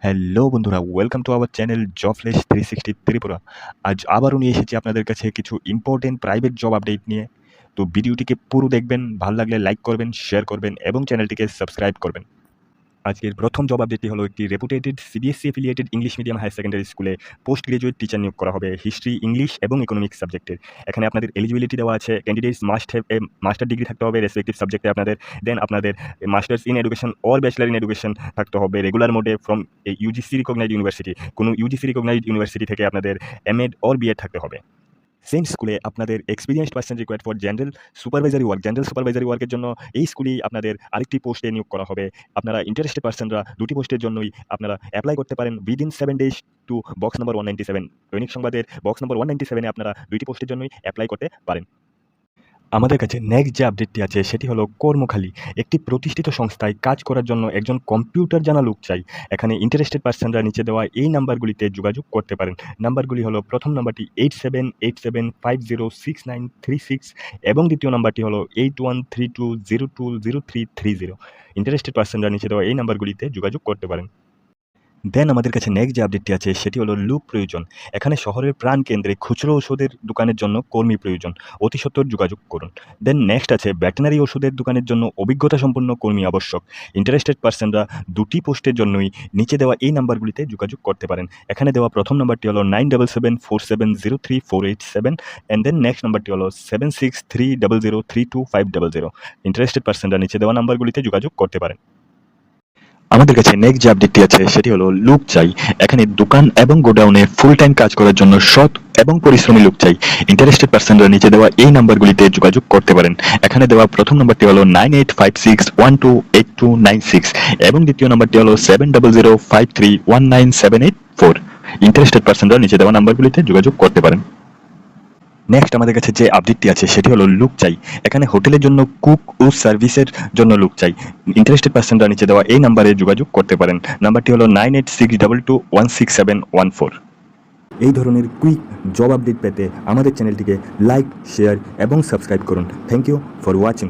Hello বন্ধুরা, welcome to our channel Jobflash 360 Tripura. আজ আবারও নিয়ে এসেছি আপনাদের কাছে কিছু ইম্পর্টেন্ট প্রাইভেট জব আপডেট নিয়ে। তো ভিডিওটিকে পুরো দেখবেন, ভালো লাগলে লাইক করবেন, শেয়ার করবেন এবং চ্যানেলটিকে সাবস্ক্রাইব করবেন। আজকের প্রথম জব আপডেটটি হলো একটি reputed CBSE affiliated English medium higher secondary স্কুলে পোস্ট গ্রাজুয়েট টিচার নিয়োগ করা হবে হিস্ট্রি, ইংলিশ এবং ইকোনমিক্স সাবজেক্টের। এখানে আপনাদের এলিজিবিলিটি দেওয়া আছে, candidates must have a master degree থাকতে হবে রেসপেক্টিভ সাবজেক্টে আপনাদের। দেন আপনাদের masters in education or bachelor in education থাকতে হবে রেগুলার মোডে from a UGC recognised university. কোনো ইউজিসি রিকগনাইজড ইউনিভার্সিটি থেকে আপনাদের এমএড অর বিএড থাকতে হবে। সেম স্কুলে আপনাদের experienced person required for general supervisory work. General supervisory ওয়ার্কের জন্য এই স্কুলেই আপনাদের আরেকটি পোস্টে নিয়োগ করা হবে। আপনারা ইন্টারেস্টেড পার্সনরা দুটি পোস্টের জন্যই আপনারা অ্যাপ্লাই করতে পারেন within 7 days to box number 197। দৈনিক সংবাদের বক্স নম্বর 197 এ আপনারা দুইটি পোস্টের জন্যই অ্যাপ্লাই করতে পারেন। আমাদের কাছে নেক্সট যে আপডেটটি আছে সেটি হলো কর্মখালি। একটি প্রতিষ্ঠিত সংস্থায় কাজ করার জন্য একজন কম্পিউটার জানা লোক চাই। এখানে ইন্টারেস্টেড পার্সনরা নিচে দেওয়া এই নাম্বারগুলিতে যোগাযোগ করতে পারেন। নাম্বারগুলি হলো প্রথম নাম্বারটি 8787506936 এবং দ্বিতীয় নাম্বারটি হলো 8132020330। ইন্টারেস্টেড পার্সনরা নিচে দেওয়া এই নাম্বারগুলিতে যোগাযোগ করতে পারেন। দেন আমাদের কাছে নেক্সট যে আপডেটটি আছে সেটি হলো লোক প্রয়োজন। এখানে শহরের প্রাণকেন্দ্রে খুচরো ওষুধের দোকানের জন্য কর্মী প্রয়োজন, অতি সত্বর যোগাযোগ করুন। দেন নেক্সট আছে ভেটেরিনারি ওষুধের দোকানের জন্য অভিজ্ঞতা সম্পন্ন কর্মী আবশ্যক। ইন্টারেস্টেড পার্সনরা দুটি পোস্টের জন্যই নিচে দেওয়া এই নাম্বারগুলিতে যোগাযোগ করতে পারেন। এখানে দেওয়া প্রথম নাম্বারটি হলো 9774703487 অ্যান্ড দেন নেক্সট নাম্বারটি হলো 7630032500। ইন্টারেস্টেড পার্সনরা নিচে দেওয়া নাম্বারগুলিতে যোগাযোগ করতে পারেন। আমাদের কাছে নেক্সট যে আপডেটটি আছে সেটি হলো লোক চাই। এখানে দোকান এবং গোডাউনে ফুল টাইম কাজ করার জন্য সৎ এবং পরিশ্রমী লোক চাই। ইন্টারেস্টেড পার্সনরা নিচে দেওয়া এই নাম্বারগুলিতে যোগাযোগ করতে পারেন। এখানে দেওয়া প্রথম নাম্বারটি হলো 9856128296 এবং দ্বিতীয় নাম্বারটি হলো 7005319784। ইন্টারেস্টেড পার্সনরা নিচে দেওয়া নাম্বারগুলিতে যোগাযোগ করতে পারেন। নেক্সট আমাদের কাছে যে আপডেটটি আছে সেটি হলো লোক চাই। এখানে হোটেলের জন্য কুক ও সার্ভিসের জন্য লোক চাই। ইন্টারেস্টেড পার্সনরা নিচে দেওয়া এই নাম্বারে যোগাযোগ করতে পারেন। নাম্বারটি হলো 9862216714। এই ধরনের কুইক জব আপডেট পেতে আমাদের চ্যানেলটিকে লাইক, শেয়ার এবং সাবস্ক্রাইব করুন। Thank you for watching.